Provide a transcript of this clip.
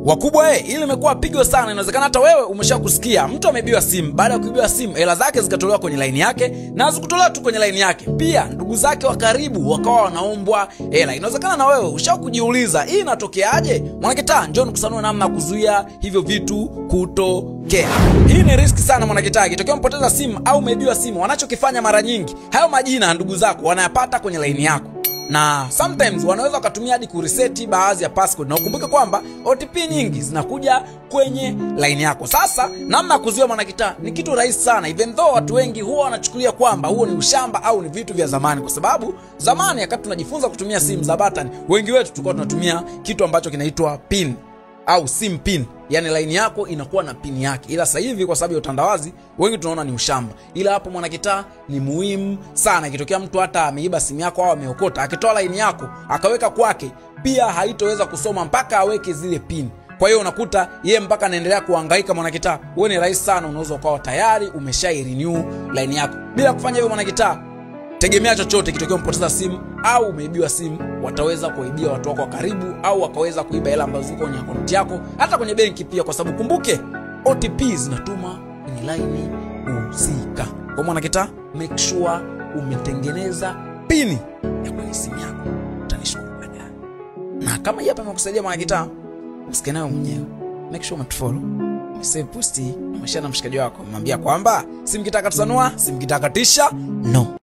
Wakubwa hili limekuwa pigo sana. Inawezekana hata wewe umeshakusikia mtu ameibiwa simu. Baada ya kuibiwa simu, hela zake zikatolewa kwenye line yake, na zikutolewa tu kwenye line yake, pia ndugu zake wa karibu wakawa wanaombwa hela. Inawezekana na wewe ushakujiuliza hii inatokeaje? Mwanakitaa, njoo nikusanue namna kuzuia hivyo vitu kutokea. Hii ni risk sana mwanakitaa. Ikitokea mpoteza simu au umeibiwa simu, wanachokifanya mara nyingi, hayo majina ya ndugu zako wanayapata kwenye line yako, na sometimes wanaweza kutumia hadi kureset baadhi ya passcode. Na ukumbuke kwamba OTP nyingi zinakuja kwenye line yako. Sasa namna kuzuia mwanakitaa ni kitu rahisi sana, even though watu wengi huwa wanachukulia kwamba huo ni ushamba au ni vitu vya zamani, kwa sababu zamani wakati tunajifunza kutumia simu za button, wengi wetu tulikuwa tunatumia kitu ambacho kinaitwa pin au sim pin, yani line yako inakuwa na pin yake. Ila sasa hivi kwa sababu ya utandawazi wengi tunaona ni ushamba, ila hapo mwanakitaa ni muhimu sana. Ikitokea mtu hata ameiba simu yako au ameokota, akitoa line yako akaweka kwake, pia haitoweza kusoma mpaka aweke zile pin. Kwa hiyo unakuta yeye mpaka anaendelea kuhangaika mwanakitaa. Wewe ni rahisi sana, unaweza ukawa tayari umeshai-renew line yako. Bila kufanya hivyo mwanakitaa, tegemea chochote. Kitokea mpoteza simu au umeibiwa simu, wataweza kuibia watu wako wa karibu, au wakaweza kuiba hela ambazo ziko kwenye account yako, hata kwenye benki pia, kwa sababu kumbuke OTP zinatuma kwenye line husika. Kwa mwanakitaa, make sure umetengeneza pini ya kwenye simu yako. Utanishukuru baadaye. Na kama hii hapa imekusaidia mwanakitaa, usikae nayo mwenyewe. Make sure umetufollow, umesave posti, umeshare na mshikaji wako, mwambia kwamba simkitaka tusanua, simkitaka tisha no.